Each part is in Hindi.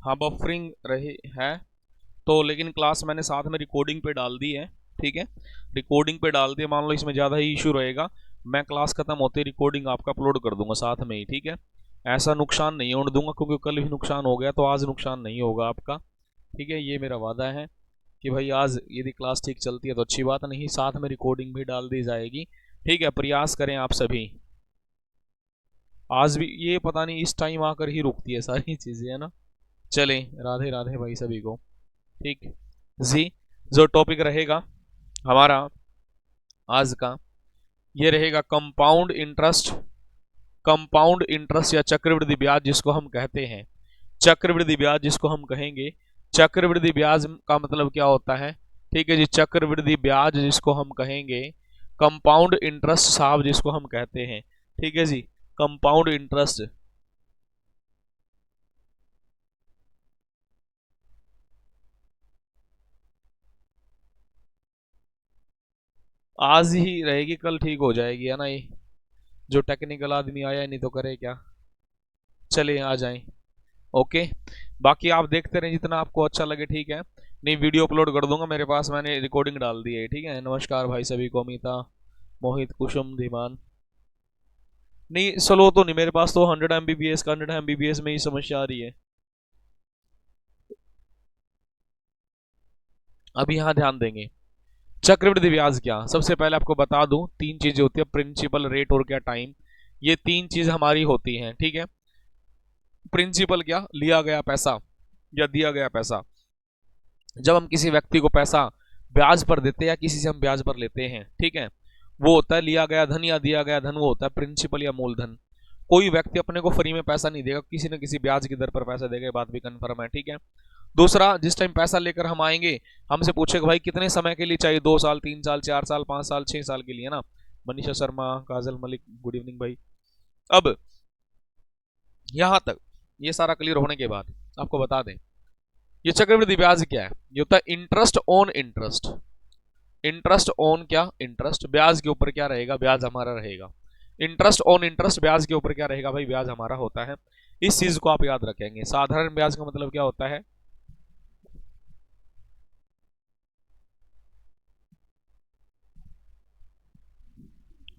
हाँ बफरिंग रही है तो, लेकिन क्लास मैंने साथ में रिकॉर्डिंग पे डाल दी है। ठीक है, रिकॉर्डिंग पे डाल दी, मान लो इसमें ज़्यादा ही इशू रहेगा, मैं क्लास खत्म होते रिकॉर्डिंग आपका अपलोड कर दूंगा साथ में ही। ठीक है, ऐसा नुकसान नहीं होने दूंगा, क्योंकि कल भी नुकसान हो गया तो आज नुकसान नहीं होगा आपका। ठीक है, ये मेरा वादा है कि भाई आज यदि क्लास ठीक चलती है तो अच्छी बात, नहीं साथ में रिकॉर्डिंग भी डाल दी जाएगी। ठीक है, प्रयास करें आप सभी। आज भी ये पता नहीं इस टाइम आकर ही रुकती है सारी चीज़ें, है ना। चलें, राधे राधे भाई सभी को। ठीक जी, जो टॉपिक रहेगा हमारा आज का, ये रहेगा कंपाउंड इंटरेस्ट। कंपाउंड इंटरेस्ट या चक्रवृद्धि ब्याज जिसको हम कहते हैं, चक्रवृद्धि ब्याज जिसको हम कहेंगे। चक्रवृद्धि ब्याज का मतलब क्या होता है? ठीक है जी, चक्रवृद्धि ब्याज जिसको हम कहेंगे, कंपाउंड इंटरेस्ट साहब जिसको हम कहते हैं। ठीक है जी, कंपाउंड इंटरेस्ट। आज ही रहेगी, कल ठीक हो जाएगी, है ना। ये जो टेक्निकल आदमी आया नहीं तो करे क्या। चलिए आ जाएं। ओके, बाकी आप देखते रहें जितना आपको अच्छा लगे। ठीक है, नहीं वीडियो अपलोड कर दूंगा मेरे पास, मैंने रिकॉर्डिंग डाल दी है। ठीक है, नमस्कार भाई सभी को, अमिता, मोहित, कुसुम, धीमान। नहीं स्लो तो नहीं, मेरे पास तो 100 MBPS का, 100 MBPS में ही समस्या आ रही है। अब यहाँ ध्यान देंगे, चक्रवृद्धि ब्याज क्या, सबसे पहले आपको बता दूं, तीन चीजें होती है, प्रिंसिपल, रेट और क्या टाइम। ये तीन चीज हमारी होती हैं। ठीक है, प्रिंसिपल क्या, लिया गया पैसा या दिया गया पैसा। जब हम किसी व्यक्ति को पैसा ब्याज पर देते हैं या किसी से हम ब्याज पर लेते हैं, ठीक है, वो होता है लिया गया धन या दिया गया धन, वो होता है प्रिंसिपल या मूलधन। कोई व्यक्ति अपने को फ्री में पैसा नहीं देगा, किसी न किसी ब्याज की दर पर पैसा देगा, बात भी कन्फर्म है। ठीक है, दूसरा, जिस टाइम पैसा लेकर हम आएंगे हमसे पूछेगा भाई कितने समय के लिए चाहिए, 2 साल, 3 साल, 4 साल, 5 साल, 6 साल के लिए, ना। मनीषा शर्मा, काजल मलिक, गुड इवनिंग भाई। अब यहां तक ये सारा क्लियर होने के बाद आपको बता दें, ये चक्रवृद्धि ब्याज क्या है। ये होता है interest on interest. Interest on क्या, इंटरेस्ट, ब्याज के ऊपर क्या रहेगा, ब्याज हमारा रहेगा। इंटरेस्ट ऑन इंटरेस्ट, ब्याज के ऊपर क्या रहेगा भाई, ब्याज हमारा होता है। इस चीज को आप याद रखेंगे। साधारण ब्याज का मतलब क्या होता है?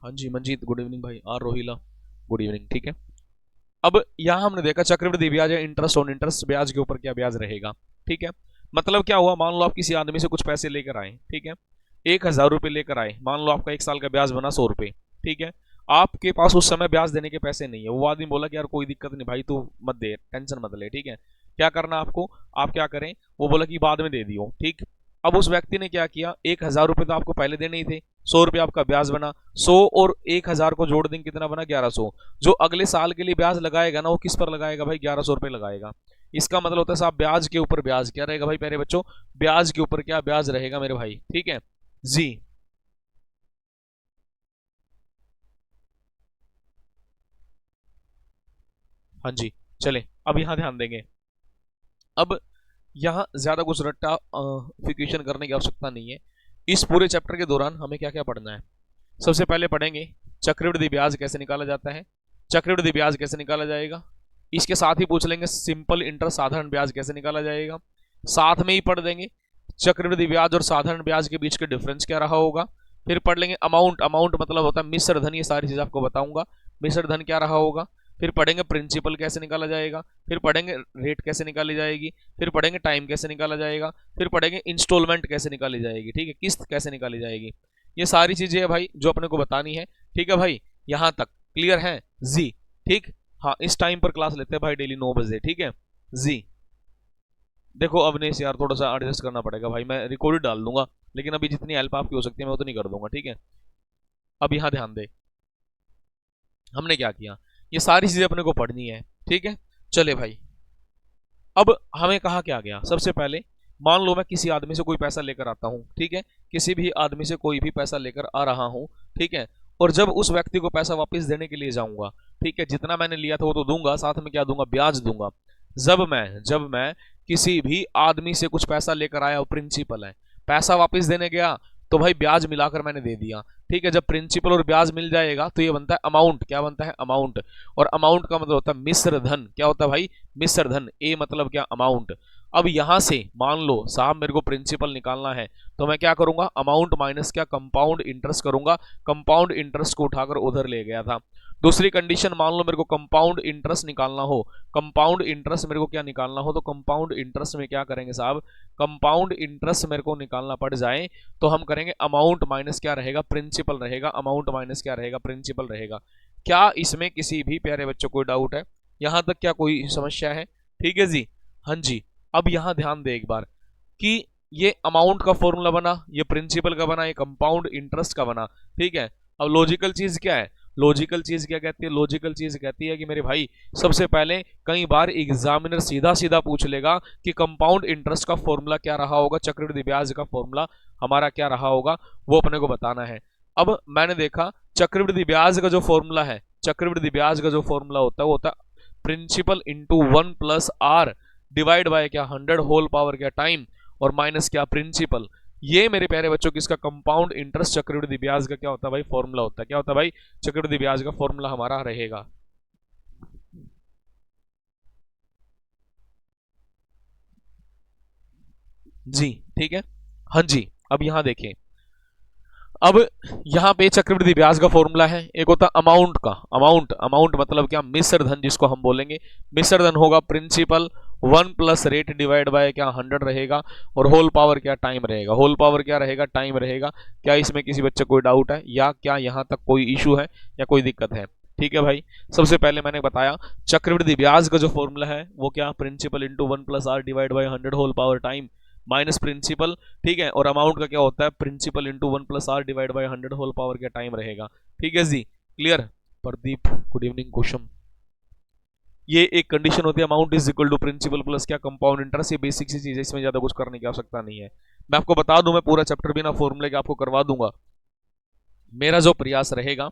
हाँ जी मंजीत, गुड इवनिंग भाई। R Rohila, good evening. ठीक है, अब यहां हमने देखा चक्रवृद्धि ब्याज है, इंटरेस्ट ऑन इंटरेस्ट, ब्याज के ऊपर क्या ब्याज रहेगा। ठीक है, मतलब क्या हुआ, मान लो आप किसी आदमी से कुछ पैसे लेकर आए। ठीक है, 1,000 रुपये लेकर आए, मान लो आपका 1 साल का ब्याज बना 100 रुपये। ठीक है, आपके पास उस समय ब्याज देने के पैसे नहीं है। वो आदमी बोला कि यार कोई दिक्कत नहीं भाई, तू मत दे, टेंशन मत ले। ठीक है, क्या करना आपको, आप क्या करें, वो बोला कि बाद में दे दियो। ठीक, अब उस व्यक्ति ने क्या किया, 1,000 रुपये तो आपको पहले देने ही थे, 100 रुपये आपका ब्याज बना, 100 और 1,000 को जोड़ देंगे कितना बना, 1,100। जो अगले साल के लिए ब्याज लगाएगा ना, वो किस पर लगाएगा भाई, 1,100 रुपये लगाएगा। इसका मतलब होता है साहब ब्याज के ऊपर ब्याज क्या रहेगा भाई, प्यारे बच्चों, ब्याज के ऊपर क्या ब्याज रहेगा मेरे भाई। ठीक है जी, हाँ जी। चले, अब यहां ध्यान देंगे। अब यहाँ ज्यादा कुछ रट्टा फिक्रेशन करने की आवश्यकता नहीं है। इस पूरे चैप्टर के दौरान हमें क्या क्या पढ़ना है, सबसे पहले पढ़ेंगे चक्रवृद्धि ब्याज कैसे निकाला जाता है। चक्रवृद्धि ब्याज कैसे निकाला जाएगा, इसके साथ ही पूछ लेंगे सिंपल इंटरेस्ट, साधारण ब्याज कैसे निकाला जाएगा। साथ में ही पढ़ देंगे चक्रवृद्धि ब्याज और साधारण ब्याज के बीच के डिफरेंस क्या रहा होगा। फिर पढ़ लेंगे अमाउंट, अमाउंट मतलब होता है मिश्र धन, ये सारी चीज आपको बताऊंगा, मिश्र धन क्या रहा होगा। फिर पढ़ेंगे प्रिंसिपल कैसे निकाला जाएगा, फिर पढ़ेंगे रेट कैसे निकाली जाएगी, फिर पढ़ेंगे टाइम कैसे निकाला जाएगा, फिर पढ़ेंगे इंस्टॉलमेंट कैसे निकाली जाएगी। ठीक है, किस्त कैसे निकाली जाएगी। ये सारी चीजें है भाई जो अपने को बतानी है। ठीक है भाई, यहां तक क्लियर है जी। ठीक, हाँ इस टाइम पर क्लास लेते हैं भाई डेली 9 बजे। ठीक है जी, देखो अवनेश यार थोड़ा सा एडजस्ट करना पड़ेगा भाई, मैं रिकॉर्ड डाल दूंगा, लेकिन अभी जितनी हेल्प आपकी हो सकती है मैं उतनी कर दूंगा। ठीक है, अब यहाँ ध्यान दे, हमने क्या किया, ये सारी चीजें अपने को पढ़नी है। ठीक है, चले भाई, अब हमें कहा क्या गया, सबसे पहले मान लो मैं किसी आदमी से कोई पैसा लेकर आता हूँ। ठीक है, किसी भी आदमी से कोई भी पैसा लेकर आ रहा हूँ। ठीक है, और जब उस व्यक्ति को पैसा वापस देने के लिए जाऊंगा, ठीक है, जितना मैंने लिया था वो तो दूंगा, साथ में क्या दूंगा, ब्याज दूंगा। जब मैं किसी भी आदमी से कुछ पैसा लेकर आया, वो प्रिंसिपल है, पैसा वापस देने गया तो भाई ब्याज मिलाकर मैंने दे दिया। ठीक है, जब प्रिंसिपल और ब्याज मिल जाएगा तो ये बनता है अमाउंट। क्या बनता है? अमाउंट। और अमाउंट का मतलब होता है मिश्र धन। क्या होता है भाई? मिश्र धन। ए मतलब क्या? अमाउंट। अब यहां से मान लो साहब मेरे को प्रिंसिपल निकालना है, तो मैं क्या करूंगा? अमाउंट माइनस क्या? कंपाउंड इंटरेस्ट करूंगा। कंपाउंड इंटरेस्ट को उठाकर उधर ले गया था। दूसरी कंडीशन मान लो मेरे को कंपाउंड इंटरेस्ट निकालना हो, कंपाउंड इंटरेस्ट मेरे को क्या निकालना हो, तो कंपाउंड इंटरेस्ट में क्या करेंगे साहब? कंपाउंड इंटरेस्ट मेरे को निकालना पड़ जाए तो हम करेंगे अमाउंट माइनस क्या रहेगा? प्रिंसिपल रहेगा। अमाउंट माइनस क्या रहेगा? प्रिंसिपल रहेगा। क्या इसमें किसी भी प्यारे बच्चों को डाउट है? यहां तक क्या कोई समस्या है? ठीक है जी, हाँ जी। अब यहां ध्यान दे एक बार कि ये अमाउंट का फॉर्मूला बना, ये प्रिंसिपल का बना, ये कंपाउंड इंटरेस्ट का बना। ठीक है, अब लॉजिकल चीज क्या है? लॉजिकल चीज क्या कहती है? लॉजिकल चीज कहती है कि मेरे भाई सबसे पहले कई बार एग्जामिनर सीधा सीधा पूछ लेगा कि कंपाउंड इंटरेस्ट का फॉर्मूला क्या रहा होगा, चक्रवृद्धि ब्याज का फॉर्मूला हमारा क्या रहा होगा, वो अपने को बताना है। अब मैंने देखा चक्रवृद्धि ब्याज का जो फॉर्मूला है, चक्रवृद्धि ब्याज का जो फॉर्मूला होता है वो होता है principal into 1 + r divide by क्या? 100 होल पावर क्या? टाइम, और माइनस क्या? प्रिंसिपल। ये मेरे प्यारे बच्चों किसका? कंपाउंड इंटरेस्ट चक्रवृद्धि ब्याज का क्या होता है भाई? फॉर्मूला होता है। क्या होता है भाई? चक्रवृद्धि ब्याज का फॉर्मूला हमारा रहेगा। जी ठीक है, हाँ जी। अब यहां देखिए, अब यहां पे चक्रवृद्धि ब्याज का फॉर्मूला है, एक होता है अमाउंट का। अमाउंट, अमाउंट मतलब क्या? मिश्र धन जिसको हम बोलेंगे। मिश्र धन होगा प्रिंसिपल 1 + रेट डिवाइड बाय क्या? 100 रहेगा, और होल पावर क्या? टाइम रहेगा। होल पावर क्या रहेगा? टाइम रहेगा। क्या इसमें किसी बच्चे को कोई डाउट है, या क्या यहां तक कोई इशू है या कोई दिक्कत है? ठीक है भाई, सबसे पहले मैंने बताया चक्रवृद्धि ब्याज का जो फॉर्मूला है वो क्या? Principal into 1 + r divide by 100 whole power time minus principal. ठीक है, और अमाउंट का क्या होता है? Principal into 1 + r divide by 100 whole power का टाइम रहेगा। ठीक है जी, clear? Pradeep good evening question. ये एक कंडीशन होती है, amount is equal to principal plus क्या? Compound interest. ये बेसिक सी चीज है, इसमें ज्यादा कुछ करने की आवश्यकता नहीं है। मैं आपको बता दूं, मैं पूरा चैप्टर बिना फॉर्मूले के आपको करवा दूंगा। मेरा जो प्रयास रहेगा,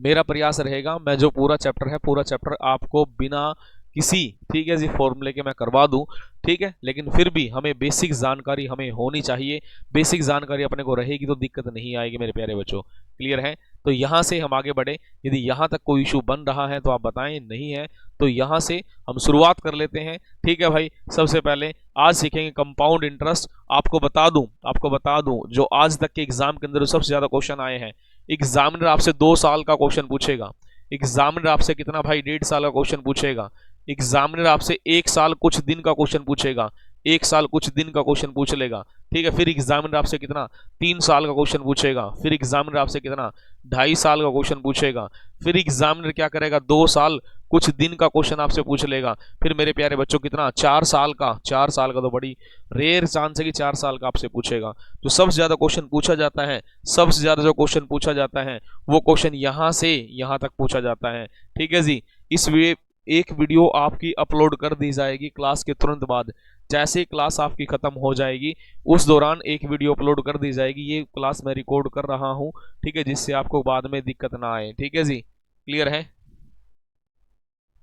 मेरा प्रयास रहेगा मैं जो पूरा चैप्टर है, पूरा चैप्टर आपको बिना किसी, ठीक है जी, फॉर्मूले के मैं करवा दूं। ठीक है, लेकिन फिर भी हमें बेसिक जानकारी हमें होनी चाहिए। बेसिक जानकारी अपने को रहेगी तो दिक्कत नहीं आएगी मेरे प्यारे बच्चों। क्लियर है? तो यहां से हम आगे बढ़े। यदि यहां तक कोई इशू बन रहा है तो आप बताएं, नहीं है तो यहां से हम शुरुआत कर लेते हैं। ठीक है भाई, सबसे पहले आज सीखेंगे कंपाउंड इंटरेस्ट। आपको बता दूं जो आज तक के एग्जाम के अंदर सबसे ज्यादा क्वेश्चन आए हैं। एग्जामिनर आपसे 2 साल का क्वेश्चन पूछेगा। एग्जामिनर आपसे कितना भाई? 1.5 साल का क्वेश्चन पूछेगा। एग्जामिनर आपसे 1 साल कुछ दिन का क्वेश्चन पूछेगा। 1 साल कुछ दिन का क्वेश्चन पूछ लेगा। ठीक है, फिर एग्जामिनर आपसे कितना? 3 साल का क्वेश्चन पूछेगा। फिर एग्जामिनर आपसे कितना? 2.5 साल का क्वेश्चन पूछेगा। फिर एग्जामिनर क्या करेगा? 2 साल कुछ दिन का क्वेश्चन आपसे पूछ लेगा। फिर मेरे प्यारे बच्चों कितना? 4 साल का। 4 साल का तो बड़ी रेयर चांस है कि 4 साल का आपसे पूछेगा। जो सबसे ज्यादा क्वेश्चन पूछा जाता है, सबसे ज्यादा जो क्वेश्चन पूछा जाता है वो क्वेश्चन यहां से यहां तक पूछा जाता है। ठीक है जी, इस वे एक वीडियो आपकी अपलोड कर दी जाएगी क्लास के तुरंत बाद। जैसे ही क्लास आपकी खत्म हो जाएगी उस दौरान एक वीडियो अपलोड कर दी जाएगी। ये क्लास मैं रिकॉर्ड कर रहा हूं, ठीक है, जिससे आपको बाद में दिक्कत ना आए। ठीक है जी, क्लियर है?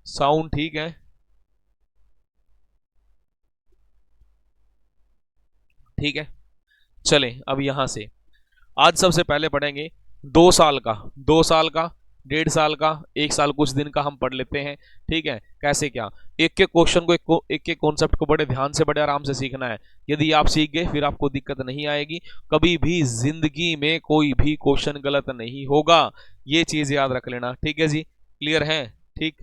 साउंड ठीक है? ठीक है, चलें अब यहां से आज सबसे पहले पढ़ेंगे 2 साल का, 2 साल का, 1.5 साल का, 1 साल कुछ दिन का हम पढ़ लेते हैं। ठीक है, कैसे क्या? एक एक क्वेश्चन को, एक एक कॉन्सेप्ट को बड़े ध्यान से, बड़े आराम से सीखना है। यदि आप सीख गए फिर आपको दिक्कत नहीं आएगी। कभी भी जिंदगी में कोई भी क्वेश्चन गलत नहीं होगा, ये चीज याद रख लेना। ठीक है जी, क्लियर है? ठीक,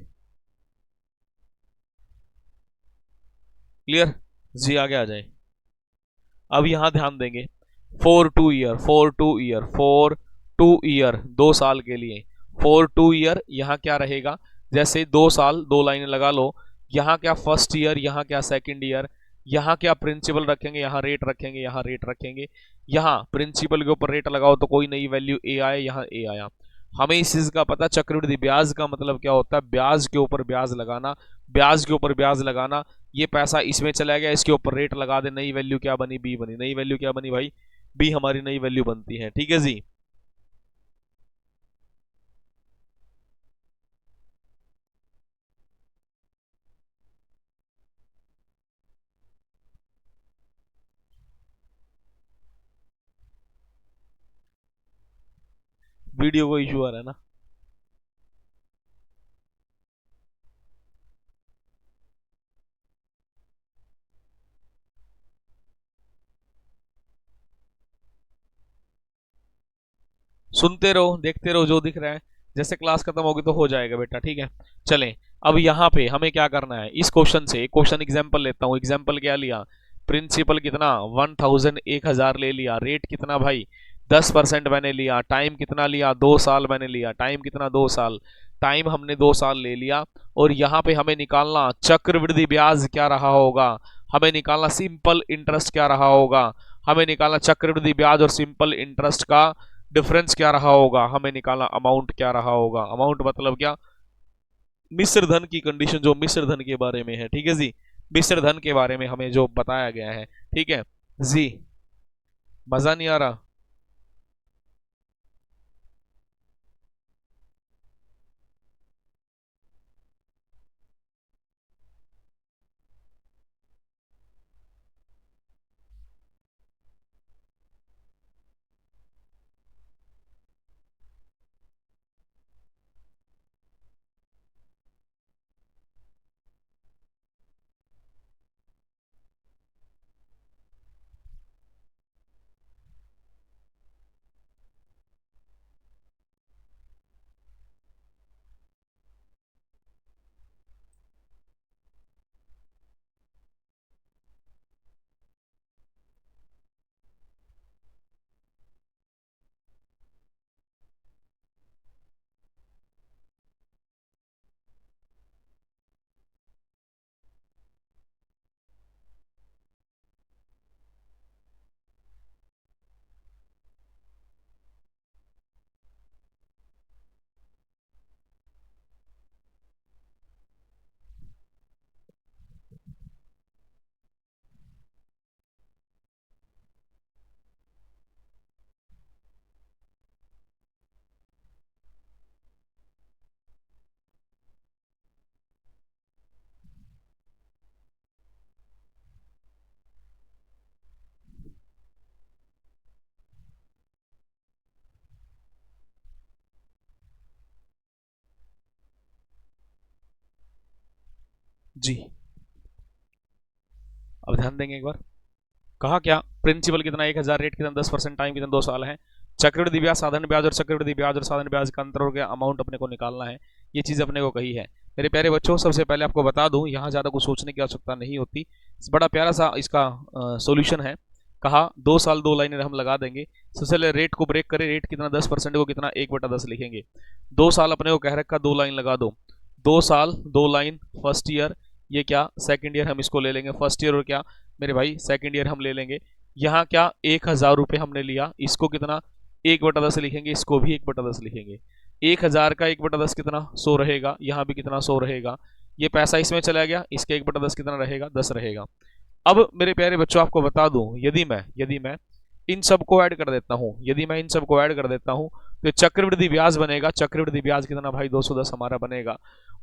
क्लियर जी, आगे आ जाए। अब यहां ध्यान देंगे, 4 2 ईयर, 4 2 ईयर, 4 2 ईयर, 2 साल के लिए 4 2 ईयर। यहाँ क्या रहेगा? जैसे 2 साल, 2 लाइनें लगा लो। यहाँ क्या फर्स्ट ईयर, यहाँ क्या सेकंड ईयर, यहाँ क्या प्रिंसिपल रखेंगे, यहाँ रेट रखेंगे, यहाँ रेट रखेंगे। यहाँ प्रिंसिपल के ऊपर रेट लगाओ तो कोई नई वैल्यू ए आए, यहाँ ए आया। हमें इस चीज का पता, चक्रवृद्धि ब्याज का मतलब क्या होता है? ब्याज के ऊपर ब्याज लगाना, ब्याज के ऊपर ब्याज लगाना। ये पैसा इसमें चला गया, इसके ऊपर रेट लगा दे, नई वैल्यू क्या बनी? बी बनी। नई वैल्यू क्या बनी भाई? बी हमारी नई वैल्यू बनती है। ठीक है जी, वीडियो को इशू आ रहा है ना। सुनते रहो, देखते रहो, जो दिख रहा है। जैसे क्लास खत्म होगी तो हो जाएगा बेटा, ठीक है। चलें, अब यहाँ पे हमें क्या करना है, इस क्वेश्चन से एक क्वेश्चन एग्जाम्पल लेता हूँ। एग्जाम्पल क्या लिया, प्रिंसिपल कितना 1000, 1000 ले लिया। रेट कितना भाई 10% मैंने लिया। टाइम कितना लिया 2 साल मैंने लिया। टाइम कितना 2 साल। टाइम हमने 2 साल ले लिया। और यहाँ पे हमें निकालना चक्रवृद्धि ब्याज क्या रहा होगा, हमें निकालना सिंपल इंटरेस्ट क्या रहा होगा, हमें निकालना चक्रवृद्धि ब्याज और सिंपल इंटरेस्ट का डिफरेंस क्या रहा होगा, हमें निकालना अमाउंट क्या रहा होगा। अमाउंट मतलब क्या, मिश्र धन की कंडीशन जो मिश्र धन के बारे में है, ठीक है जी। मिश्र धन के बारे में हमें जो बताया गया है, ठीक है जी। मजा नहीं आ रहा। जी, अब ध्यान देंगे एक बार। कहा क्या, प्रिंसिपल कितना 1000, रेट कितना 10%, टाइम कितना 2 साल है। चक्रवृद्धि ब्याज, साधारण ब्याज और चक्रवृद्धि ब्याज और साधारण ब्याज का अंतर हो गया, अमाउंट अपने को निकालना है। ये चीज अपने को कही है। मेरे प्यारे बच्चों, सबसे पहले आपको बता दूं, यहाँ ज्यादा कुछ सोचने की आवश्यकता नहीं होती। बड़ा प्यारा सा इसका सॉल्यूशन है। कहा 2 साल 2 लाइनें हम लगा देंगे। सबसे पहले रेट को ब्रेक करें। रेट कितना 10% को कितना 1/10 लिखेंगे। 2 साल अपने को कह रखा, 2 लाइन लगा दो। 2 साल 2 लाइन फर्स्ट ईयर, ये क्या सेकंड ईयर हम इसको ले लेंगे। फर्स्ट ईयर और क्या मेरे भाई सेकंड ईयर हम ले लेंगे। यहाँ क्या 1000 रुपये हमने लिया, इसको कितना 1/10 लिखेंगे, इसको भी 1/10 लिखेंगे। 1000 का 1/10 कितना 100 रहेगा, यहाँ भी कितना 100 रहेगा। ये पैसा इसमें चला गया, इसके 1/10 कितना रहेगा 10 रहेगा। अब मेरे प्यारे बच्चों आपको बता दूं, यदि मैं इन सबको ऐड कर देता हूं, यदि मैं इन सबको ऐड कर देता हूं तो चक्रवृद्धि ब्याज बनेगा। चक्रवृद्धि ब्याज कितना भाई 210 हमारा बनेगा।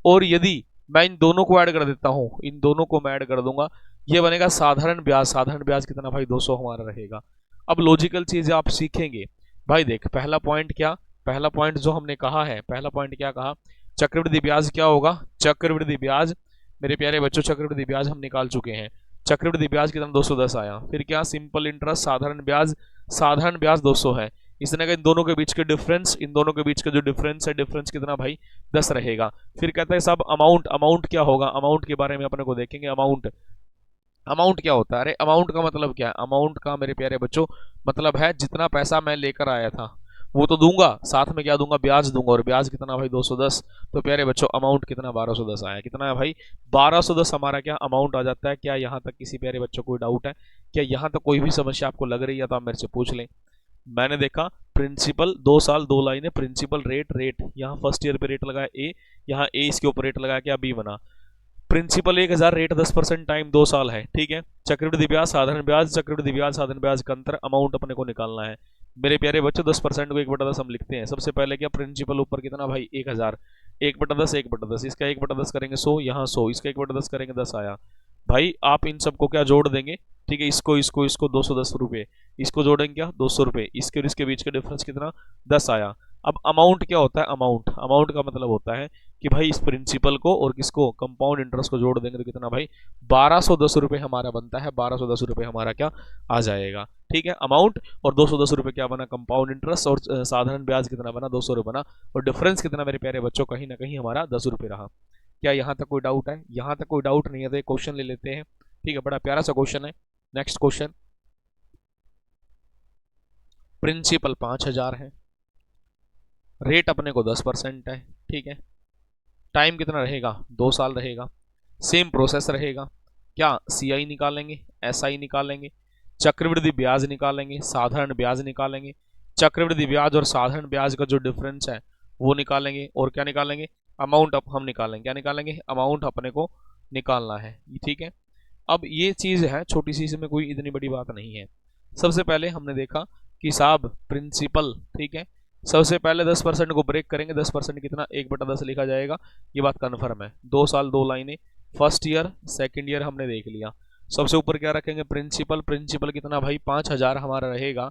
और यदि मैं इन दोनों को ऐड कर देता हूं, इन दोनों को मैं ऐड कर दूंगा, ये बनेगा साधारण ब्याज। साधारण ब्याज कितना भाई 200 हमारा रहेगा। अब लॉजिकल चीज आप सीखेंगे भाई। देख पहला पॉइंट क्या, पहला पॉइंट जो हमने कहा है, पहला पॉइंट क्या कहा, चक्रवृद्धि ब्याज क्या होगा, चक्रवृद्धि ब्याज मेरे प्यारे बच्चों चक्रवृद्धि ब्याज हम निकाल चुके हैं। चक्रवृद्धि ब्याज कितना 210 आया। फिर क्या सिंपल इंटरेस्ट साधारण ब्याज, साधारण ब्याज 200 है। इसने कहा इन दोनों के बीच के डिफरेंस, इन दोनों के बीच का जो डिफरेंस है, डिफरेंस कितना भाई 10 रहेगा। फिर कहता है सब अमाउंट, अमाउंट क्या होगा, अमाउंट के बारे में अपने को देखेंगे। अमाउंट, अमाउंट क्या होता है, अरे अमाउंट का मतलब क्या है, अमाउंट का मेरे प्यारे बच्चों मतलब है जितना पैसा मैं लेकर आया था वो तो दूंगा, साथ में क्या दूंगा, ब्याज दूंगा। और ब्याज कितना भाई 210। तो प्यारे बच्चों अमाउंट कितना 1210 आया। कितना है भाई 1210 हमारा क्या अमाउंट आ जाता है। क्या यहाँ तक किसी प्यारे बच्चों कोई डाउट है, क्या यहाँ तक कोई भी समस्या आपको लग रही है तो आप मेरे से पूछ लें। मैंने देखा प्रिंसिपल 2 साल 2 लाइनें, प्रिंसिपल रेट, रेट यहाँ फर्स्ट ईयर पे रेट लगाया ए, यहाँ ए इसके ऊपर रेट लगाया, क्या बी बना। प्रिंसिपल 1000, रेट 10%, टाइम 2 साल है, ठीक है। चक्रवृद्धि ब्याज साधारण ब्याज, चक्रवृद्धि ब्याज साधारण ब्याज का अंतर, अमाउंट अपने को निकालना है। मेरे प्यारे बच्चों 10% को 1/10 हम लिखते हैं। सबसे पहले क्या प्रिंसिपल ऊपर कितना भाई 1000, 1/10 1/10, इसका 1/10 करेंगे 100, यहाँ 100, इसका 1/10 करेंगे 10 आया। भाई आप इन सबको क्या जोड़ देंगे, ठीक है, इसको 210 रुपये, इसको जोड़ेंगे क्या 200 रुपये, इसके और इसके बीच का डिफरेंस कितना 10 आया। अब अमाउंट क्या होता है, अमाउंट अमाउंट का मतलब होता है कि भाई इस प्रिंसिपल को और किसको कंपाउंड इंटरेस्ट को जोड़ देंगे तो कितना भाई 1210 रुपये हमारा बनता है, 1210 रुपये हमारा क्या आ जाएगा। ठीक है, अमाउंट और 210 रुपये क्या बना कंपाउंड इंटरेस्ट, और साधारण ब्याज कितना बना 200 रुपये बना, और डिफरेंस कितना मेरे प्यारे बच्चों कहीं ना कहीं हमारा 10 रुपये रहा। क्या यहाँ तक कोई डाउट है? यहाँ तक कोई डाउट नहीं है तो एक क्वेश्चन ले लेते हैं। ठीक है, बड़ा प्यारा सा क्वेश्चन है। नेक्स्ट क्वेश्चन, प्रिंसिपल 5,000 है, रेट अपने को 10% है। ठीक है, टाइम कितना रहेगा 2 साल रहेगा, सेम प्रोसेस रहेगा। क्या सीआई निकालेंगे, एसआई निकालेंगे, चक्रवृद्धि ब्याज निकालेंगे, साधारण ब्याज निकालेंगे, चक्रवृद्धि ब्याज और साधारण ब्याज का जो डिफरेंस है वो निकालेंगे, और क्या निकालेंगे अमाउंट अब हम निकालेंगे, क्या निकालेंगे अमाउंट अपने को निकालना है। ठीक है, अब ये चीज़ है छोटी सी, इसमें कोई इतनी बड़ी बात नहीं है। सबसे पहले हमने देखा कि साहब प्रिंसिपल, ठीक है, सबसे पहले 10% को ब्रेक करेंगे, 10% कितना 1/10 लिखा जाएगा, ये बात कन्फर्म है। 2 साल 2 लाइनें, फर्स्ट ईयर सेकेंड ईयर हमने देख लिया। सबसे ऊपर क्या रखेंगे प्रिंसिपल, प्रिंसिपल कितना भाई 5,000 हमारा रहेगा,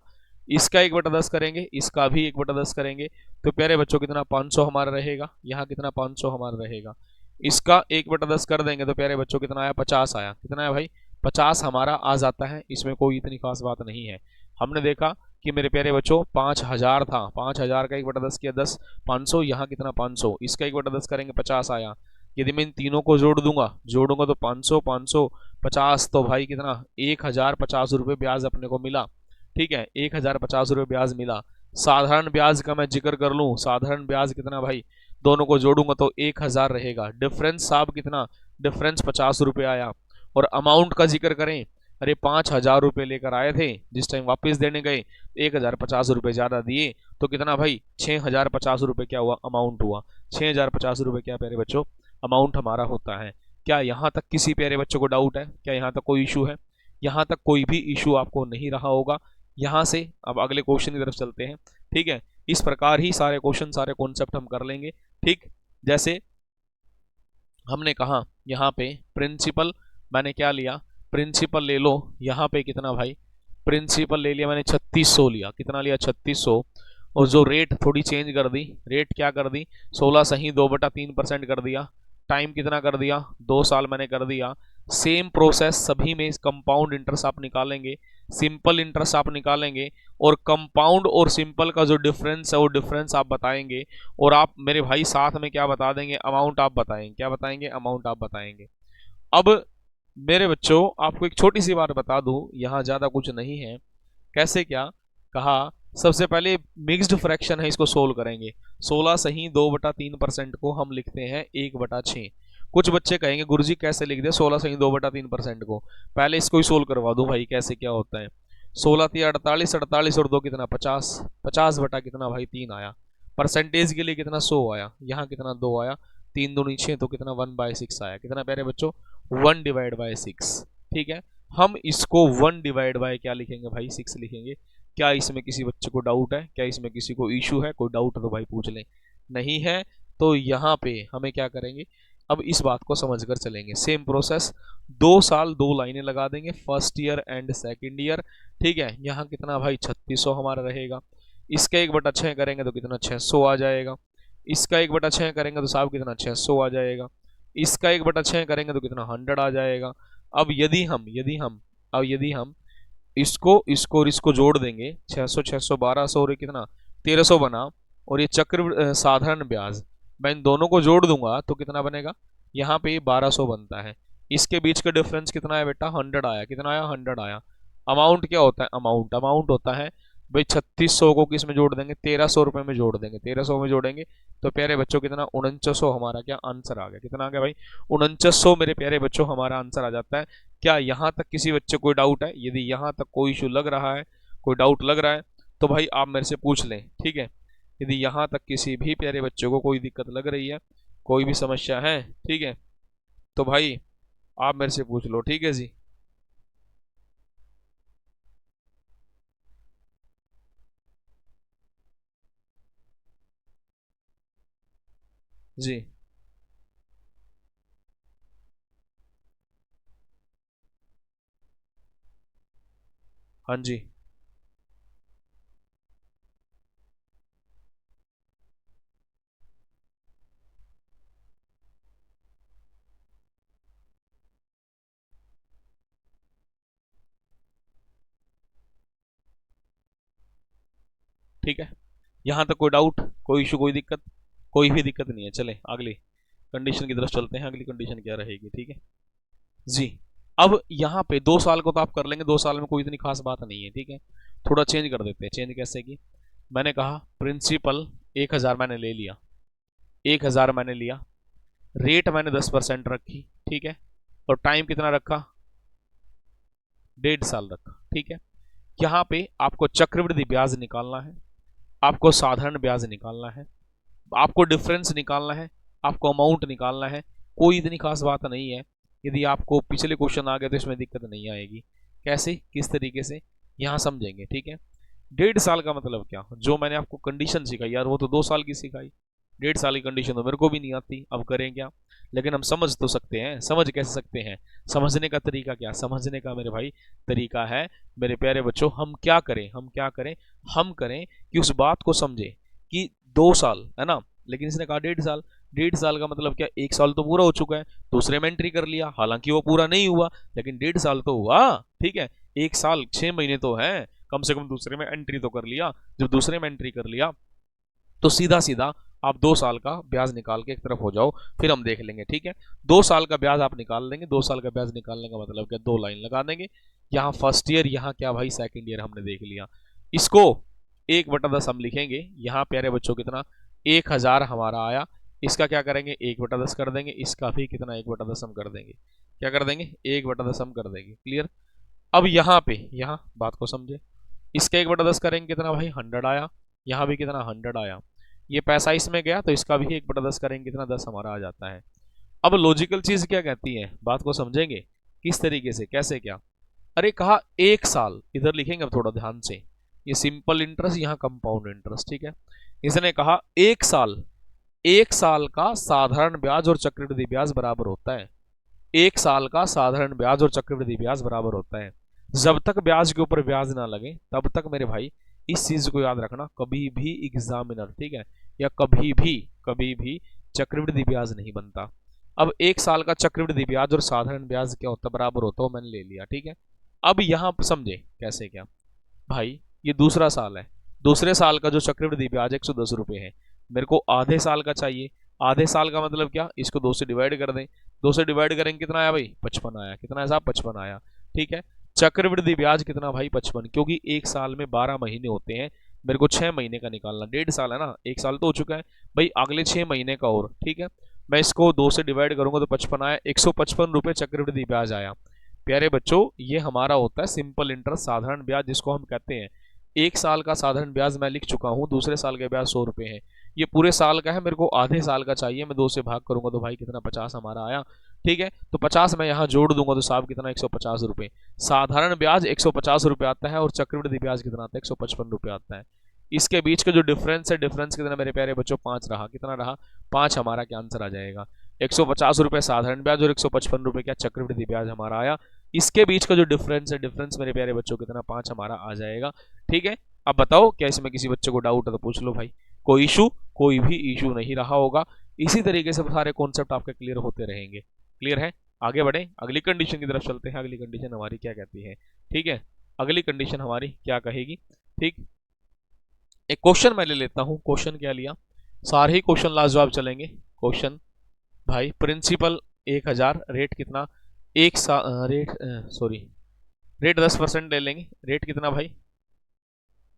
इसका 1/10 करेंगे, इसका भी 1/10 करेंगे, तो प्यारे बच्चों कितना 500 हमारा रहेगा, यहाँ कितना 500 हमारा रहेगा। इसका 1/10 कर देंगे तो प्यारे बच्चों कितना आया 50 आया, कितना है भाई 50 हमारा आ जाता है, इसमें कोई इतनी खास बात नहीं है। हमने देखा कि मेरे प्यारे बच्चों 5,000 था, 5,000 का 1/10 किया 10, 500, यहाँ कितना 500, इसका 1/10 करेंगे 50 आया। यदि मैं इन तीनों को जोड़ूंगा तो 500 500 50, तो भाई कितना 1,050 रुपये ब्याज अपने को मिला। ठीक है, 1,050 रुपये ब्याज मिला। साधारण ब्याज का मैं जिक्र कर लूँ, साधारण ब्याज कितना भाई, दोनों को जोड़ूंगा तो 1,000 रहेगा, डिफरेंस साहब कितना, डिफरेंस 50 रुपये आया। और अमाउंट का जिक्र करें, अरे 5,000 रुपये लेकर आए थे, जिस टाइम वापस देने गए 1,050 रुपये ज़्यादा दिए, तो कितना भाई 6,050 रुपये क्या हुआ अमाउंट हुआ। 6,050 रुपये क्या प्यारे बच्चों अमाउंट हमारा होता है। क्या यहाँ तक किसी प्यारे बच्चों को डाउट है? क्या यहाँ तक कोई इशू है? यहाँ तक कोई भी इशू आपको नहीं रहा होगा। यहाँ से अब अगले क्वेश्चन की तरफ चलते हैं। ठीक है, इस प्रकार ही सारे क्वेश्चन सारे कॉन्सेप्ट हम कर लेंगे। ठीक, जैसे हमने कहा यहाँ पे प्रिंसिपल, मैंने क्या लिया प्रिंसिपल ले लो, यहाँ पे कितना भाई प्रिंसिपल ले लिया मैंने 3600 लिया, कितना लिया 3600, और जो रेट थोड़ी चेंज कर दी, रेट क्या कर दी 16 सही 2/3% कर दिया, टाइम कितना कर दिया 2 साल मैंने कर दिया। सेम प्रोसेस सभी में, कंपाउंड इंटरेस्ट आप निकालेंगे, सिंपल इंटरेस्ट आप निकालेंगे, और कंपाउंड और सिंपल का जो डिफरेंस है वो डिफरेंस आप बताएंगे, और आप मेरे भाई साथ में क्या बता देंगे अमाउंट आप बताएंगे, क्या बताएंगे अमाउंट आप बताएंगे। अब मेरे बच्चों आपको एक छोटी सी बात बता दूं, यहाँ ज़्यादा कुछ नहीं है। कैसे क्या कहा, सबसे पहले मिक्स्ड फ्रैक्शन है, इसको सोल्व करेंगे। 16 सही 2/3% को हम लिखते हैं 1/6। कुछ बच्चे कहेंगे गुरुजी कैसे लिख दे 16 सही 2/3% को, पहले इसको ही सोल्व करवा दूं भाई कैसे क्या होता है। 16 3 48, 48 और 2 कितना 50, 50 बटा कितना भाई 3 आया, परसेंटेज के लिए कितना 100 आया, यहाँ कितना 2 आया, 3 दूनी 6, तो कितना 1/6 आया, कितना प्यारे बच्चों 1/6। ठीक है, हम इसको 1/, क्या लिखेंगे भाई 6 लिखेंगे। क्या इसमें किसी बच्चे को डाउट है? क्या इसमें किसी को इशू है? कोई डाउट तो भाई पूछ लें, नहीं है तो यहाँ पे हमें क्या करेंगे, अब इस बात को समझकर चलेंगे। सेम प्रोसेस, 2 साल 2 लाइनें लगा देंगे, first year and second year. ठीक है, यहाँ कितना भाई 3600 हमारा रहेगा, इसका 1/6 करेंगे तो कितना 600 आ जाएगा, इसका 1/6 करेंगे तो साहब कितना 600 आ जाएगा, इसका 1/6 करेंगे तो कितना 100 आ जाएगा। अब यदि हम इसको और इसको जोड़ देंगे, 600 600 1200 और ये कितना 1300 बना, और ये चक्र साधारण ब्याज मैं इन दोनों को जोड़ दूंगा तो कितना बनेगा, यहाँ पे ये 1200 बनता है। इसके बीच का डिफरेंस कितना है बेटा 100 आया, कितना आया 100 आया। अमाउंट क्या होता है, अमाउंट होता है भाई 3600 को किस में जोड़ देंगे 1300 रुपये में जोड़ देंगे, 1300 में जोड़ेंगे तो प्यारे बच्चों कितना 4900 हमारा क्या आंसर आ गया, कितना आ गया भाई 4900 मेरे प्यारे बच्चों हमारा आंसर आ जाता है। क्या यहाँ तक किसी बच्चे कोई डाउट है? यदि यहाँ तक कोई इशू लग रहा है, कोई डाउट लग रहा है तो भाई आप मेरे से पूछ लें। ठीक है, यदि यहाँ तक किसी भी प्यारे बच्चों को कोई दिक्कत लग रही है, कोई भी समस्या है, ठीक है, तो भाई आप मेरे से पूछ लो। ठीक है जी, जी हाँ जी। ठीक है, यहाँ तक कोई डाउट, कोई इशू, कोई दिक्कत? कोई भी दिक्कत नहीं है। चले अगली कंडीशन की तरफ चलते हैं। अगली कंडीशन क्या रहेगी? ठीक है जी। अब यहाँ पे 2 साल को तो आप कर लेंगे, 2 साल में कोई इतनी खास बात नहीं है। ठीक है, थोड़ा चेंज कर देते हैं। चेंज कैसे की? मैंने कहा प्रिंसिपल 1,000 मैंने ले लिया, 1,000 मैंने लिया, रेट मैंने 10% रखी। ठीक है, और टाइम कितना रखा? 1.5 साल रखा। ठीक है, यहाँ पे आपको चक्रवृद्धि ब्याज निकालना है, आपको साधारण ब्याज निकालना है, आपको डिफरेंस निकालना है, आपको अमाउंट निकालना है। कोई इतनी खास बात नहीं है। यदि आपको पिछले क्वेश्चन आ गए तो इसमें दिक्कत नहीं आएगी। कैसे, किस तरीके से, यहाँ समझेंगे। ठीक है, 1.5 साल का मतलब क्या? जो मैंने आपको कंडीशन सिखाई यार वो तो 2 साल की सिखाई, 1.5 साल की कंडीशन तो मेरे को भी नहीं आती, अब करें क्या? लेकिन हम समझ तो सकते हैं। समझ कैसे सकते हैं? समझने का तरीका क्या? समझने का मेरे भाई तरीका है, मेरे प्यारे बच्चों, हम क्या करें, हम क्या करें, हम करें कि उस बात को समझे कि 2 साल है ना, लेकिन इसने कहा 1.5 साल। 1.5 साल का मतलब क्या? 1 साल तो पूरा हो चुका है, दूसरे में एंट्री कर लिया, हालांकि वो पूरा नहीं हुआ, लेकिन 1.5 साल तो हुआ। ठीक है, 1 साल 6 महीने तो है, कम से कम दूसरे में एंट्री तो कर लिया। जब दूसरे में एंट्री कर लिया तो सीधा सीधा आप 2 साल का ब्याज निकाल के एक तरफ हो जाओ, फिर हम देख लेंगे। ठीक है, 2 साल का ब्याज आप निकाल लेंगे। 2 साल का ब्याज निकालने का मतलब क्या? 2 लाइन लगा देंगे। यहाँ फर्स्ट ईयर, यहाँ क्या भाई सेकंड ईयर हमने देख लिया। इसको 1/10 हम लिखेंगे। यहाँ प्यारे बच्चों कितना? 1,000 हमारा आया। इसका क्या करेंगे? 1/10 कर देंगे। इसका भी कितना? 1/10 हम कर देंगे। क्या कर देंगे? 1/10 हम कर देंगे। क्लियर? अब यहाँ पे, यहाँ बात को समझे, इसका 1/10 करेंगे कितना भाई? 100 आया। यहाँ भी कितना? 100 आया। ये पैसा इसमें गया तो इसका भी 1/10 करेंगे कितना? 10 हमारा आ जाता है। अब लॉजिकल चीज क्या कहती है, बात को समझेंगे किस तरीके से, कैसे क्या? अरे कहा 1 साल, इधर लिखेंगे अब थोड़ा ध्यान से, ये सिंपल इंटरेस्ट, यहाँ कंपाउंड इंटरेस्ट। ठीक है, इसने कहा 1 साल, 1 साल का साधारण ब्याज और चक्रवृद्धि ब्याज बराबर होता है। 1 साल का साधारण ब्याज और चक्रवृद्धि ब्याज बराबर होता है। जब तक ब्याज के ऊपर ब्याज ना लगे तब तक मेरे भाई इस चीज को याद रखना, कभी भी एग्जामिनर, ठीक है, या कभी भी चक्रवृद्धि ब्याज नहीं बनता। अब 1 साल का चक्रवृद्धि ब्याज और साधारण ब्याज क्या होता है? बराबर होता है, मैंने ले लिया। ठीक है, अब यहां समझे कैसे क्या? भाई ये दूसरा साल है, दूसरे साल का जो चक्रवृद्धि ब्याज 110 रुपये है, मेरे को आधे साल का चाहिए। आधे साल का मतलब क्या? इसको 2 से डिवाइड कर दें। 2 से डिवाइड करेंगे कितना आया भाई? 55 आया। कितना है साहब? 55 आया। ठीक है, चक्रवृद्धि ब्याज कितना भाई? 55, क्योंकि 1 साल में 12 महीने होते हैं, मेरे को 6 महीने का निकालना। 1.5 साल है ना, 1 साल तो हो चुका है भाई, अगले 6 महीने का और। ठीक है, मैं इसको 2 से डिवाइड करूंगा तो 55 आया, 155 रुपये चक्रवृद्धि ब्याज आया। प्यारे बच्चों, ये हमारा होता है सिंपल इंटरेस्ट, साधारण ब्याज जिसको हम कहते हैं। 1 साल का साधारण ब्याज मैं लिख चुका हूँ, दूसरे साल के ब्याज 100 रुपये है। ये पूरे साल का है, मेरे को आधे साल का चाहिए, मैं 2 से भाग करूंगा तो भाई कितना? 50 हमारा आया। ठीक है, तो 50 मैं यहाँ जोड़ दूंगा तो साहब कितना? 150 रुपये। साधारण ब्याज 150 रुपये आता है और चक्रवृद्धि ब्याज कितना आता है? 155 रुपये आता है। इसके बीच का जो डिफरेंस है, डिफरेंस कितना मेरे प्यारे बच्चों? 5 रहा। कितना रहा? 5 हमारा क्या आंसर आ जाएगा? 150 रुपये साधारण ब्याज और 155 रुपये क्या चक्रवृद्धि ब्याज हमारा आया। इसके बीच का जो डिफरेंस है, डिफरेंस मेरे प्यारे बच्चों कितना? 5 हमारा आ जाएगा। ठीक है, अब बताओ क्या इसमें किसी बच्चे को डाउट है तो पूछ लो भाई। कोई इशू? कोई भी इशू नहीं रहा होगा। इसी तरीके से सारे कॉन्सेप्ट आपके क्लियर होते रहेंगे। क्लियर है? आगे बढ़े, अगली कंडीशन की तरफ चलते हैं। अगली कंडीशन हमारी क्या कहती है? ठीक है, अगली कंडीशन हमारी क्या कहेगी? ठीक, एक क्वेश्चन मैं ले लेता हूं। क्वेश्चन क्या लिया? सारे ही क्वेश्चन लाजवाब चलेंगे। क्वेश्चन भाई, प्रिंसिपल 1,000, रेट कितना? एक सा रेट सॉरी, रेट 10% ले लेंगे। रेट कितना भाई?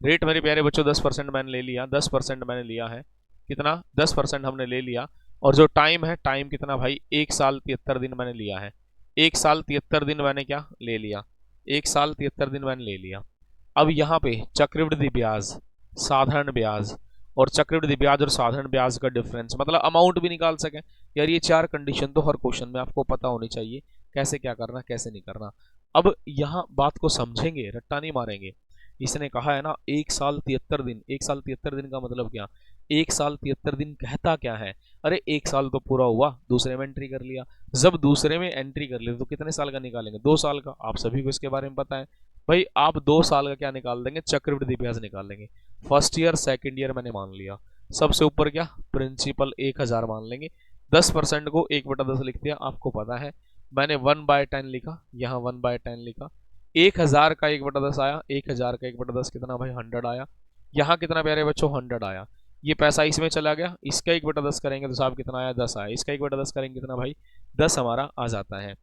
रेट मेरे प्यारे बच्चों 10% मैंने ले लिया, 10% मैंने लिया है। कितना? 10% हमने ले लिया। और जो टाइम है, टाइम कितना भाई? 1 साल 73 दिन मैंने लिया है। 1 साल 73 दिन मैंने क्या ले लिया? 1 साल 73 दिन मैंने ले लिया। अब यहाँ पे चक्रवृद्धि ब्याज, साधारण ब्याज और चक्रवृद्धि ब्याज और साधारण ब्याज का डिफरेंस, मतलब अमाउंट भी निकाल सकें। यार ये 4 कंडीशन तो हर क्वेश्चन में आपको पता होनी चाहिए, कैसे क्या करना, कैसे नहीं करना। अब यहाँ बात को समझेंगे, रट्टा नहीं मारेंगे। इसने कहा है ना 1 साल 73 दिन, 1 साल 73 दिन का मतलब क्या? 1 साल 73 दिन कहता क्या है? अरे 1 साल तो पूरा हुआ, दूसरे में एंट्री कर लिया। जब दूसरे में एंट्री कर लिया तो कितने साल का निकालेंगे? 2 साल का। आप सभी को इसके बारे में पता है। भाई आप 2 साल का क्या निकाल देंगे, चक्रवृद्धि ब्याज निकाल लेंगे। फर्स्ट ईयर सेकंड ईयर मैंने मान लिया। सबसे ऊपर क्या, प्रिंसिपल 1000 मान लेंगे। 10% को 1/10 लिख दिया, आपको पता है मैंने 1/10 लिखा, यहाँ 1/10 लिखा। 1000 का 1/10 आया, 1000 का 1/10 कितना भाई 100 आया। यहाँ कितना प्यारे बच्चों 100 आया। ये पैसा इसमें चला गया, इसका 1/10 करेंगे तो साहब कितना आया 10 आया, इसका 1/10 करेंगे कितना भाई 10 हमारा आ जाता है।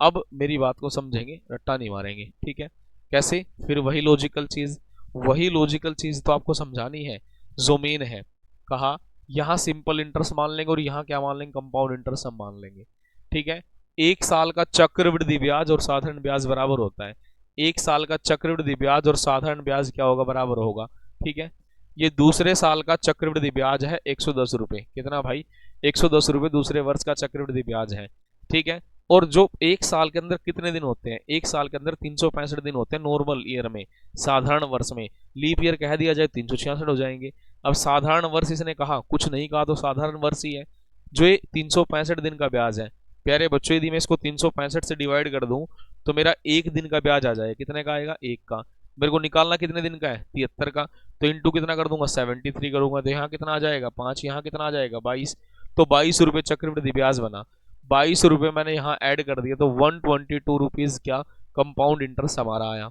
अब मेरी बात को समझेंगे, रट्टा नहीं मारेंगे, ठीक है। कैसे, फिर वही लॉजिकल चीज तो आपको समझानी है जो मेन है। कहा यहाँ सिंपल इंटरेस्ट मान लेंगे और यहाँ क्या मान लेंगे, कंपाउंड इंटरेस्ट हम मान लेंगे, ठीक है। 1 साल का चक्रवृद्धि ब्याज और साधारण ब्याज बराबर होता है। 1 साल का चक्रवृद्धि ब्याज और साधारण ब्याज क्या होगा, बराबर होगा, ठीक है। ये दूसरे साल का चक्रवृद्धि ब्याज है 110 रुपए, कितना भाई 110 रुपए दूसरे वर्ष का चक्रवृद्धि ब्याज है, ठीक है। और जो 1 साल के अंदर कितने दिन होते हैं, 1 साल के अंदर 365 दिन होते हैं नॉर्मल ईयर में, साधारण वर्ष में लीप ईयर कह दिया जाए 366 हो जाएंगे। अब साधारण वर्ष इसने कहा, कुछ नहीं कहा तो साधारण वर्ष ही है। जो ये 365 दिन का ब्याज है प्यारे बच्चों, यदि मैं इसको 365 से डिवाइड कर दूं तो मेरा एक दिन का ब्याज आ जाएगा, कितने का आएगा, एक का। मेरे को निकालना कितने दिन का है, 73 का, तो इंटू कितना कर दूंगा 73 करूंगा, तो यहाँ कितना आ जाएगा 5, यहाँ कितना आ जाएगा 22, तो 22 रुपये चक्रवृद्धि ब्याज बना। 22 रुपये मैंने यहाँ ऐड कर दिया तो 122 रुपीज क्या कंपाउंड इंटरेस्ट हमारा आया।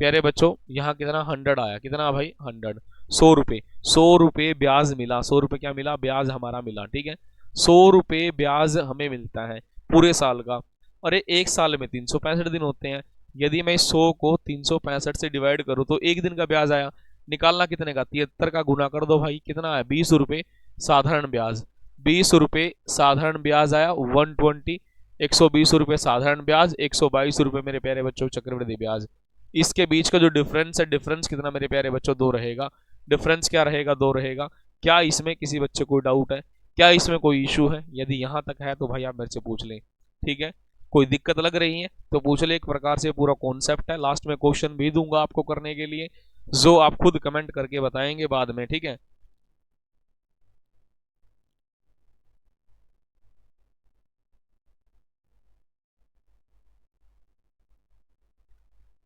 प्यारे बच्चों यहाँ कितना 100 आया, कितना भाई 100, 100 रुपये, 100 रुपये ब्याज मिला, 100 रुपये क्या मिला, ब्याज हमारा मिला, ठीक है। 100 रुपये ब्याज हमें मिलता है पूरे साल का। अरे 1 साल में 365 दिन होते हैं, यदि मैं 100 को 365 से डिवाइड करूं तो एक दिन का ब्याज आया। निकालना कितने का, 73 का गुना कर दो भाई, कितना है 20 रुपये साधारण ब्याज। 20 रुपये साधारण ब्याज आया 120, 120 रुपये साधारण ब्याज, 122 रुपये मेरे प्यारे बच्चों चक्रवृद्धि ब्याज। इसके बीच का जो डिफरेंस है, डिफरेंस कितना मेरे प्यारे बच्चों 2 रहेगा। डिफरेंस क्या रहेगा, 2 रहेगा। क्या इसमें किसी बच्चे को डाउट है, क्या इसमें कोई इशू है, यदि यहाँ तक है तो भाई आप मेरे से पूछ लें, ठीक है। कोई दिक्कत लग रही है तो पूछ ले, एक प्रकार से पूरा कॉन्सेप्ट है। लास्ट में क्वेश्चन भी दूंगा आपको करने के लिए, जो आप खुद कमेंट करके बताएंगे बाद में, ठीक है।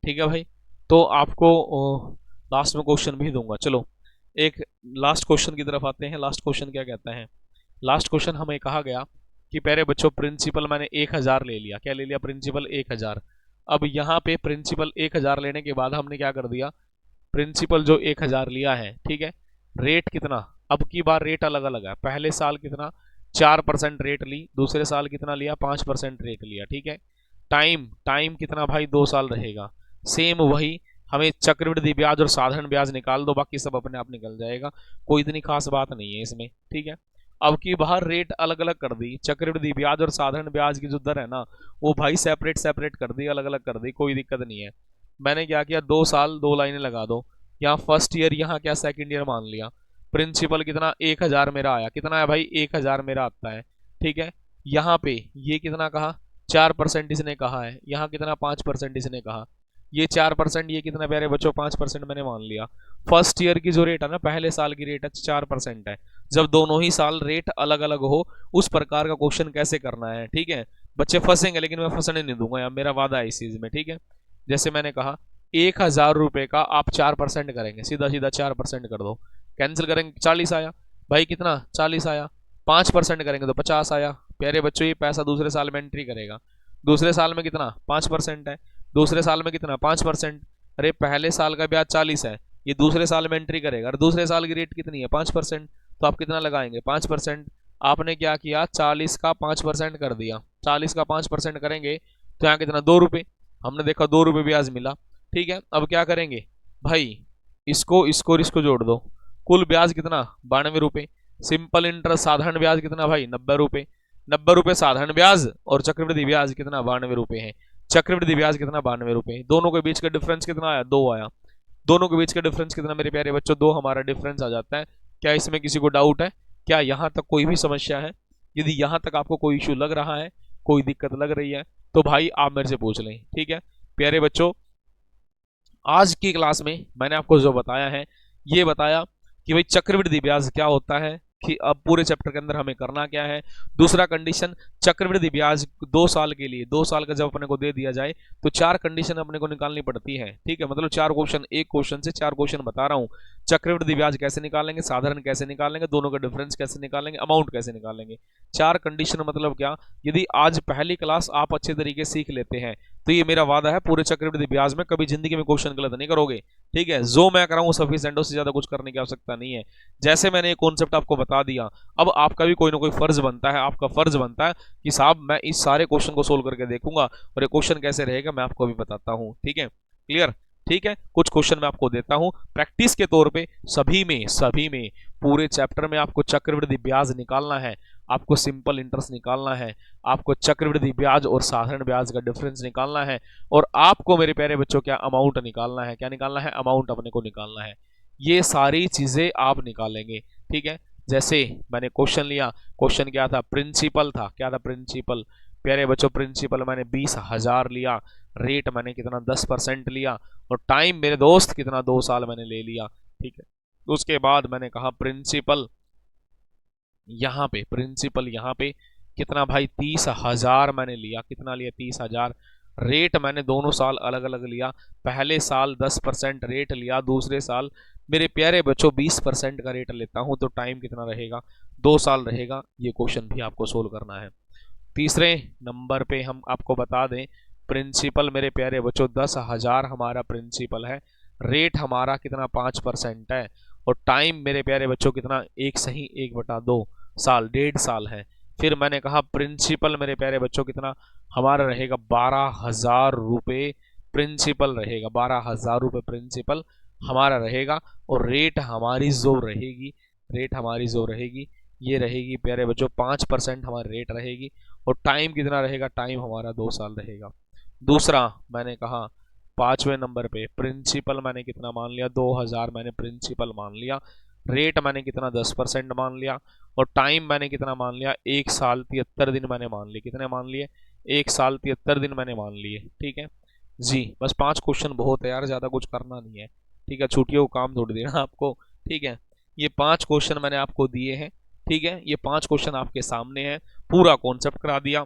ठीक है भाई, तो आपको लास्ट में क्वेश्चन भी दूंगा। चलो एक लास्ट क्वेश्चन की तरफ आते हैं। लास्ट क्वेश्चन क्या कहता है, लास्ट क्वेश्चन हमें कहा गया कि प्यारे बच्चों प्रिंसिपल मैंने 1000 ले लिया, क्या ले लिया, प्रिंसिपल 1000। अब यहाँ पे प्रिंसिपल 1000 लेने के बाद हमने क्या कर दिया, प्रिंसिपल जो 1000 लिया है, ठीक है, रेट कितना, अब की बार रेट अलग अलग है। पहले साल कितना 4% रेट ली, दूसरे साल कितना लिया 5% रेट लिया, ठीक है। टाइम टाइम कितना भाई 2 साल रहेगा, सेम वही। हमें चक्रवृद्धि ब्याज और साधारण ब्याज निकाल दो, बाकी सब अपने आप निकल जाएगा, कोई इतनी खास बात नहीं है इसमें, ठीक है। अब की बाहर रेट अलग अलग कर दी, चक्रवृद्धि ब्याज और साधारण ब्याज की जो दर है ना वो भाई सेपरेट सेपरेट कर दी, अलग अलग कर दी, कोई दिक्कत नहीं है। मैंने क्या किया, 2 साल 2 लाइनें लगा दो, यहाँ फर्स्ट ईयर यहाँ क्या सेकंड ईयर मान लिया। प्रिंसिपल कितना 1000 मेरा आया, कितना है भाई 1000 मेरा आता है, ठीक है। यहाँ पे ये कितना कहा 4% इसने कहा है, यहाँ कितना 5% इसने कहा, ये 4%, ये कितना प्यारे बच्चों 5% मैंने मान लिया। फर्स्ट ईयर की जो रेट है ना, पहले साल की रेट है 4% है। जब दोनों ही साल रेट अलग अलग हो उस प्रकार का क्वेश्चन कैसे करना है, ठीक है। बच्चे फंसेंगे लेकिन मैं फंसने नहीं दूंगा यार, मेरा वादा है इस चीज में, ठीक है। जैसे मैंने कहा 1000 रुपए का आप 4% करेंगे, सीधा सीधा 4% कर दो, कैंसिल करेंगे 40 आया भाई, कितना 40 आया। 5% करेंगे तो 50 आया। प्यारे बच्चों ये पैसा दूसरे साल में एंट्री करेगा, दूसरे साल में कितना 5% है, दूसरे साल में कितना 5%। अरे पहले साल का ब्याज 40 है, ये दूसरे साल में एंट्री करेगा, और दूसरे साल की रेट कितनी है 5%, तो आप कितना लगाएंगे 5%। आपने क्या किया 40 का 5% कर दिया, 40 का 5% करेंगे तो यहाँ कितना 2 रुपये, हमने देखा 2 रुपये ब्याज मिला, ठीक है। अब क्या करेंगे भाई, इसको इसको और इसको जोड़ दो, कुल ब्याज कितना 92 रुपये। सिंपल इंटरेस्ट साधारण ब्याज कितना भाई 90 रुपये, 90 रुपये साधारण ब्याज और चक्रवृद्धि ब्याज कितना 92 रुपये है। चक्रवृद्धि ब्याज कितना 92 रुपये, दोनों के बीच का डिफरेंस कितना आया 2 आया। दोनों के बीच का डिफरेंस कितना मेरे प्यारे बच्चों 2 हमारा डिफरेंस आ जाता है। क्या इसमें किसी को डाउट है, क्या यहाँ तक कोई भी समस्या है, यदि यहाँ तक आपको कोई इशू लग रहा है, कोई दिक्कत लग रही है तो भाई आप मेरे से पूछ लें, ठीक है। प्यारे बच्चों आज की क्लास में मैंने आपको जो बताया है, ये बताया कि भाई चक्रवृद्धि ब्याज क्या होता है, कि अब पूरे चैप्टर के अंदर हमें करना क्या है। दूसरा कंडीशन, चक्रवृद्धि ब्याज 2 साल के लिए, 2 साल का जब अपने को दे दिया जाए तो 4 कंडीशन अपने को निकालनी पड़ती है। ठीक है, मतलब 4 क्वेश्चन, एक क्वेश्चन से 4 क्वेश्चन बता रहा हूँ। चक्रवृद्धि ब्याज कैसे निकालेंगे, साधारण कैसे निकालेंगे, दोनों का डिफरेंस कैसे निकालेंगे, अमाउंट कैसे निकालेंगे। 4 कंडीशन मतलब क्या, यदि आज पहली क्लास आप अच्छे तरीके सीख लेते हैं तो ये मेरा वादा है पूरे चक्रवृद्धि ब्याज में कभी जिंदगी में क्वेश्चन गलत नहीं करोगे। ठीक है, जो मैं कराऊं सफिशिएंट, उससे ज्यादा कुछ करने की आवश्यकता नहीं है। जैसे मैंने ये कॉन्सेप्ट आपको बता दिया, अब आपका भी कोई ना कोई फर्ज बनता है, आपका फर्ज बनता है कि साहब मैं इस सारे क्वेश्चन को सोल्व करके देखूंगा और ये क्वेश्चन कैसे रहेगा मैं आपको अभी बताता हूं। ठीक है, क्लियर। ठीक है, कुछ क्वेश्चन मैं आपको देता हूं प्रैक्टिस के तौर पे। सभी में पूरे चैप्टर में आपको चक्रवृद्धि ब्याज निकालना है, आपको सिंपल इंटरेस्ट निकालना है, आपको चक्रवृद्धि ब्याज और साधारण ब्याज का डिफरेंस निकालना है, और आपको मेरे प्यारे बच्चों क्या अमाउंट निकालना है, क्या निकालना है, अमाउंट अपने को निकालना है। ये सारी चीजें आप निकालेंगे। ठीक है, जैसे मैंने क्वेश्चन लिया, क्वेश्चन क्या था, प्रिंसिपल था, क्या था, प्रिंसिपल। प्यारे बच्चों प्रिंसिपल मैंने 20,000 लिया, रेट मैंने कितना 10% लिया, और टाइम मेरे दोस्त कितना 2 साल मैंने ले लिया। ठीक है, उसके बाद मैंने कहा प्रिंसिपल प्रिंसिपल यहाँ पे कितना भाई 30,000 मैंने लिया, कितना लिया 30,000। रेट मैंने दोनों साल अलग अलग लिया, पहले साल 10% रेट लिया, दूसरे साल मेरे प्यारे बच्चों 20% का रेट लेता हूं, तो टाइम कितना रहेगा 2 साल रहेगा। ये क्वेश्चन भी आपको सोल्व करना है। तीसरे नंबर पे हम आपको बता दें, प्रिंसिपल मेरे प्यारे बच्चों 10,000 हमारा प्रिंसिपल है, रेट हमारा कितना 5% है, और टाइम मेरे प्यारे बच्चों कितना 1/2 साल, 1.5 साल है। फिर मैंने कहा प्रिंसिपल मेरे प्यारे बच्चों कितना हमारा रहेगा 12,000 रुपये प्रिंसिपल रहेगा, 12,000 रुपये प्रिंसिपल हमारा रहेगा, और रेट हमारी जो रहेगी ये रहेगी प्यारे बच्चों 5% हमारी रेट रहेगी, और टाइम कितना रहेगा, टाइम हमारा 2 साल रहेगा। दूसरा मैंने कहा 5वें नंबर पे प्रिंसिपल मैंने कितना मान लिया 2,000 मैंने प्रिंसिपल मान लिया, रेट मैंने कितना 10% मान लिया, और टाइम मैंने कितना मान लिया 1 साल 73 दिन मैंने मान लिए। कितने मान लिए, 1 साल 73 दिन मैंने मान लिए। ठीक है जी, बस 5 क्वेश्चन बहुत है यार, ज़्यादा कुछ करना नहीं है। ठीक है, छुट्टियों को काम थोड़ी देना आपको। ठीक है, ये 5 क्वेश्चन मैंने आपको दिए हैं। ठीक है, ये 5 क्वेश्चन आपके सामने हैं, पूरा कॉन्सेप्ट करा दिया।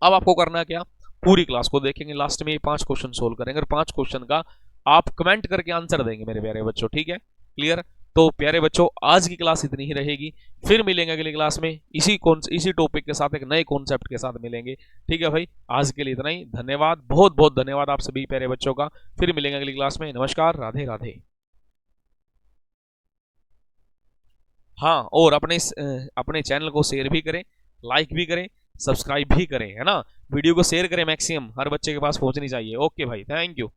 अब आपको करना क्या, पूरी क्लास को देखेंगे, लास्ट में ये 5 क्वेश्चन सोल्व करेंगे, और 5 क्वेश्चन का आप कमेंट करके आंसर देंगे मेरे प्यारे बच्चों। ठीक है, क्लियर। तो प्यारे बच्चों आज की क्लास इतनी ही रहेगी, फिर मिलेंगे अगली क्लास में इसी टॉपिक के साथ, एक नए कॉन्सेप्ट के साथ मिलेंगे। ठीक है भाई, आज के लिए इतना ही, धन्यवाद, बहुत बहुत धन्यवाद आप सभी प्यारे बच्चों का। फिर मिलेंगे अगली क्लास में, नमस्कार, राधे राधे। हाँ, और अपने चैनल को शेयर भी करें, लाइक भी करें, सब्सक्राइब भी करें, है ना। वीडियो को शेयर करें, मैक्सिमम हर बच्चे के पास पहुंचनी चाहिए। ओके भाई, थैंक यू।